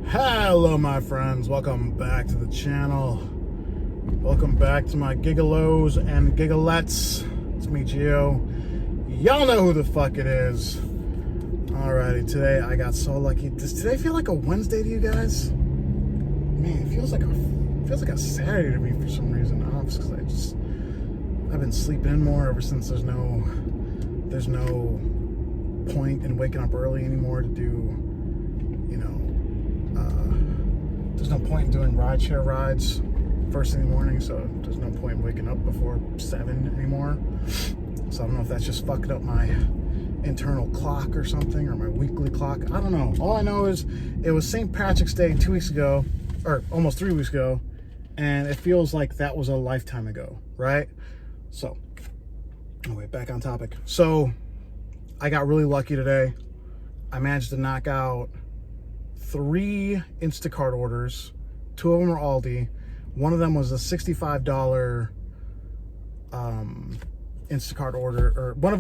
Hello my friends, welcome back to the channel. Welcome back to my Gig-Olos and Gig-Olettes. It's me, Gio. Y'all know who the fuck it is. Alrighty, today I got so lucky. Does today feel like a Wednesday to you guys? Man, it feels like a Saturday to me for some reason. I don't know if it's because I've been sleeping in more ever since there's no point in waking up early anymore to do, there's no point in doing rideshare rides first thing in the morning, so there's no point in waking up before 7 anymore. So I don't know if that's just fucking up my internal clock or something, or my weekly clock. I don't know. All I know is it was St. Patrick's Day 2 weeks ago, or almost 3 weeks ago, and it feels like that was a lifetime ago, right? So, anyway, back on topic. So, I got really lucky today. I managed to knock out 3 Instacart orders. 2 of them are Aldi. One of them was a $65 Instacart order, or one of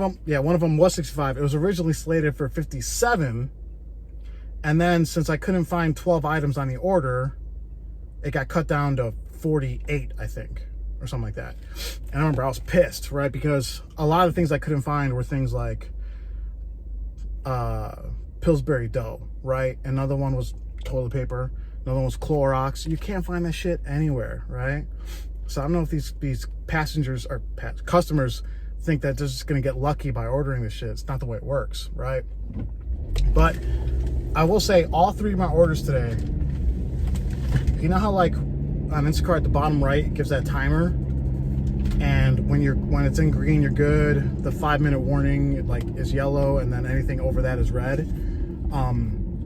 them was 65. It was originally slated for 57, and then since I couldn't find 12 items on the order, it got cut down to 48, I think, or something like that. And I remember I was pissed, right? Because a lot of things I couldn't find were things like Pillsbury dough, right? Another one was toilet paper. Another one was Clorox. You can't find that shit anywhere, right? So I don't know if these passengers or customers think that they're just gonna get lucky by ordering this shit. It's not the way it works, right? But I will say all 3 of my orders today, you know how like on Instacart at the bottom right, it gives that timer, and when it's in green, you're good. The 5-minute warning like is yellow, and then anything over that is red.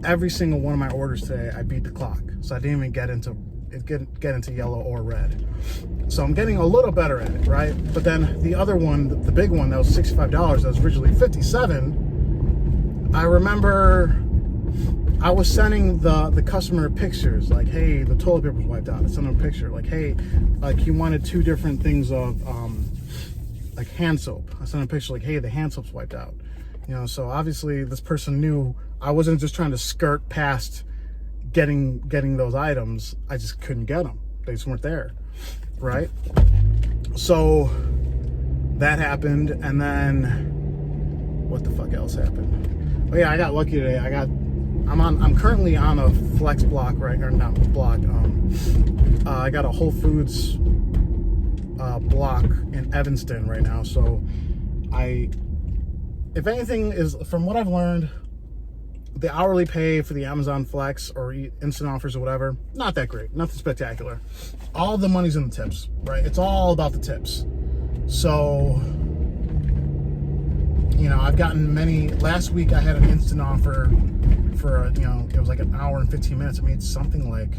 Every single one of my orders today, I beat the clock, so I didn't even get into yellow or red. So I'm getting a little better at it, right? But then the other one, the big one, that was $65, that was originally 57. I remember I was sending the customer pictures, like, hey, the toilet paper's wiped out. I sent him a picture, like, hey, like he wanted 2 different things of like hand soap. I sent him a picture, like, hey, the hand soap's wiped out. So obviously this person knew I wasn't just trying to skirt past getting those items. I just couldn't get them. They just weren't there, right? So that happened, and then what the fuck else happened? Oh yeah, I got lucky today. I'm currently on a flex block, right? Or not block. I got a Whole Foods block in Evanston right now. So if anything is, from what I've learned, the hourly pay for the Amazon Flex or instant offers or whatever, not that great, nothing spectacular. All the money's in the tips, right? It's all about the tips. So, I've gotten many. Last week I had an instant offer for, it was like an hour and 15 minutes. I made something like,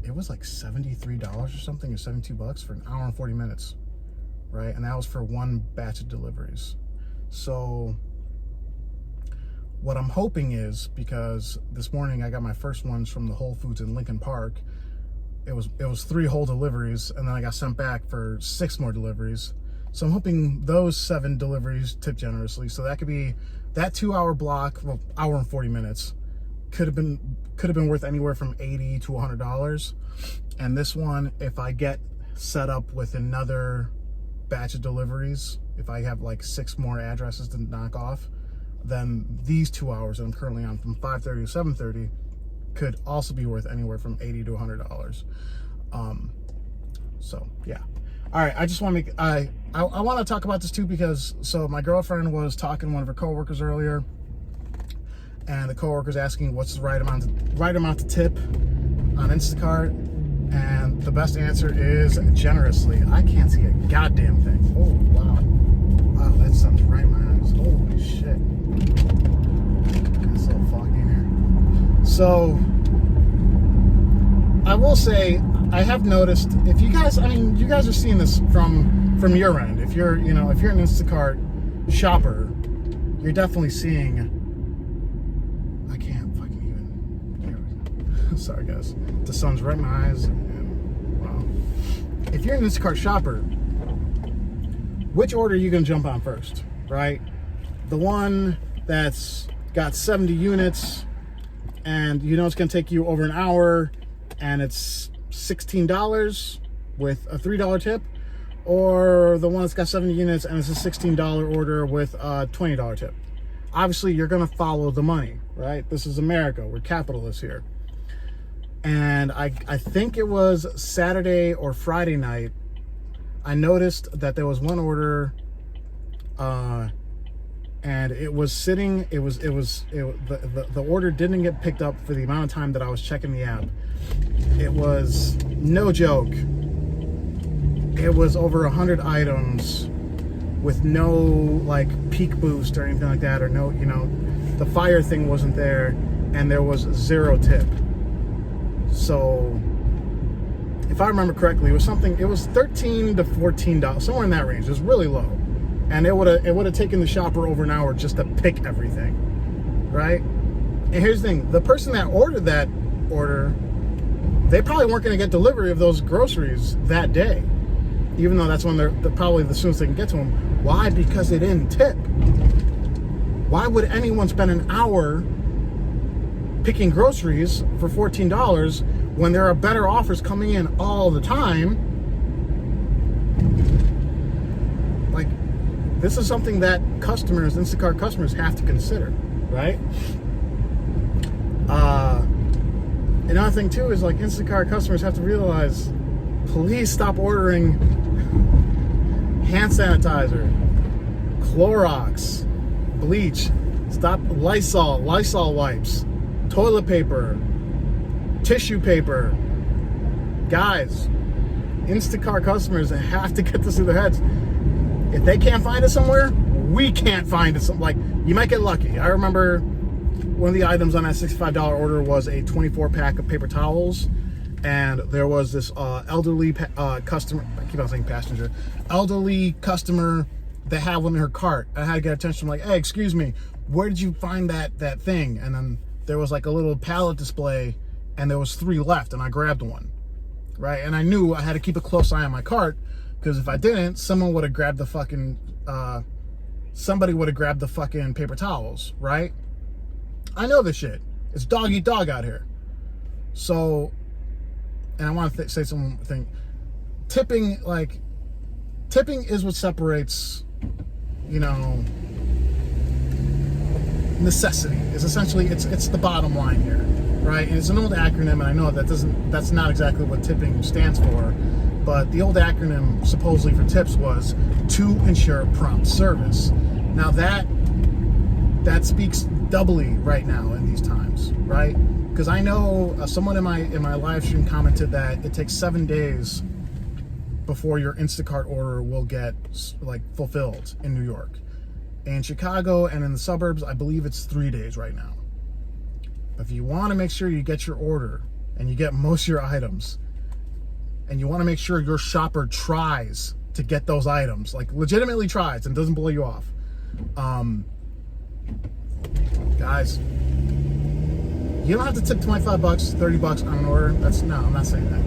it was like $73 or something, or $72 for an hour and 40 minutes, right? And that was for 1 batch of deliveries. So what I'm hoping is, because this morning I got my first ones from the Whole Foods in Lincoln Park. It was 3 whole deliveries, and then I got sent back for 6 more deliveries. So I'm hoping those 7 deliveries tip generously. So that could be that 2-hour block, well, hour and 40 minutes, could have been worth anywhere from $80 to $100. And this one, if I get set up with another batch of deliveries, if I have like 6 more addresses to knock off, then these 2 hours that I'm currently on from 5:30 to 7:30 could also be worth anywhere from $80 to $100. So yeah. All right, I just want to make, I want to talk about this too, because so my girlfriend was talking to one of her coworkers earlier, and the coworker's asking what's the right amount to tip on Instacart, and the best answer is generously. I can't see a goddamn thing. Oh wow, that sun's right in my eyes. Holy shit. It's so foggy in here. So I will say, I have noticed, if you guys, you guys are seeing this from your end. If you're, if you're an Instacart shopper, you're definitely seeing, I can't fucking even, sorry guys, the sun's right in my eyes, and wow. If you're an Instacart shopper, which order are you gonna jump on first, right? The one that's got 70 units and you know it's going to take you over an hour, and it's $16 with a $3 tip, or the one that's got 70 units and it's a $16 order with a $20 tip. Obviously, you're going to follow the money, right? This is America. We're capitalists here. And I think it was Saturday or Friday night, I noticed that there was one order, and it was sitting, the order didn't get picked up for the amount of time that I was checking the app. It was, no joke, it was over 100 items with no like peak boost or anything like that, or no, you know, the fire thing wasn't there, and there was 0 tip. So if I remember correctly, it was $13 to $14, somewhere in that range. It was really low, and it would have taken the shopper over an hour just to pick everything, right? And here's the thing: the person that ordered that order, they probably weren't going to get delivery of those groceries that day, even though that's when they're probably the soonest they can get to them. Why? Because they didn't tip. Why would anyone spend an hour picking groceries for $14 when there are better offers coming in all the time? Like, this is something that customers, Instacart customers, have to consider, right? Another thing too is, like, Instacart customers have to realize, please stop ordering hand sanitizer, Clorox, bleach, stop Lysol wipes, toilet paper, tissue paper. Guys, Instacart customers have to get this through their heads. If they can't find it somewhere, we can't find it. Like, you might get lucky. I remember one of the items on that $65 order was a 24-pack of paper towels, and there was this elderly customer, I keep on saying passenger, elderly customer that had one in her cart. I had to get attention. I'm like, hey, excuse me, where did you find that thing? And then there was like a little pallet display, and there was 3 left, and I grabbed one, right? And I knew I had to keep a close eye on my cart, because if I didn't, someone would have grabbed the fucking, somebody would have grabbed the fucking paper towels, right? I know this shit. It's dog eat dog out here. So, and I want to say something. Tipping is what separates, you know, necessity. Is essentially, it's the bottom line here, right? And it's an old acronym, and I know that's not exactly what tipping stands for, but the old acronym supposedly for tips was to ensure prompt service. Now that speaks doubly right now in these times, right? Because I know someone in my live stream commented that it takes 7 days before your Instacart order will get like fulfilled in New York. In Chicago and in the suburbs, I believe it's 3 days right now. If you want to make sure you get your order and you get most of your items, and you want to make sure your shopper tries to get those items, like legitimately tries and doesn't blow you off, guys, you don't have to tip $25, $30 on an order. I'm not saying that.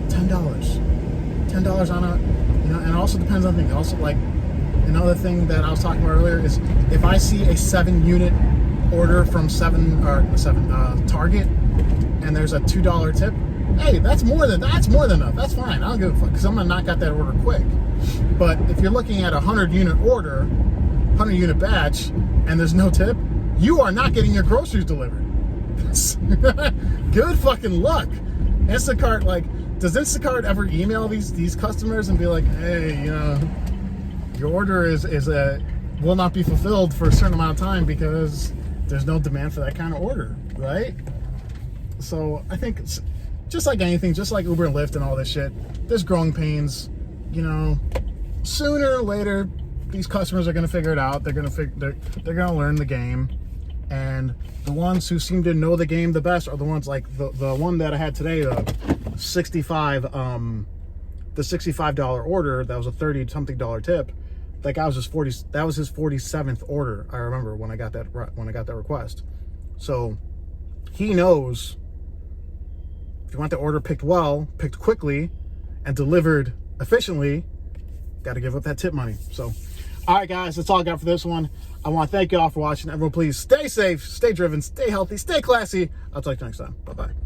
$10 on a, you know, and it also depends on things. Also, like, another thing that I was talking about earlier is if I see a 7-unit order from Target, and there's a $2 tip, hey, that's more than enough. That's fine. I don't give a fuck, because I'm gonna knock out that order quick. But if you're looking at a 100-unit order, 100-unit batch, and there's no tip, you are not getting your groceries delivered. Good fucking luck. Instacart, like, does Instacart ever email these customers and be like, hey, you know, your order will not be fulfilled for a certain amount of time because there's no demand for that kind of order, right? So I think it's just like anything, just like Uber and Lyft and all this shit, there's growing pains. You know, sooner or later, these customers are going to figure it out. They're going to learn the game. And the ones who seem to know the game the best are the ones like the one that I had today, the $65 order. That was a $30-something tip. That guy was that was his 47th order. I remember when I got that request. So he knows if you want the order picked well, picked quickly, and delivered efficiently, got to give up that tip money. So All right, guys, that's all I got for this one. I want to thank you all for watching. Everyone, please stay safe, stay driven, stay healthy, stay classy. I'll talk to you next time. Bye-bye.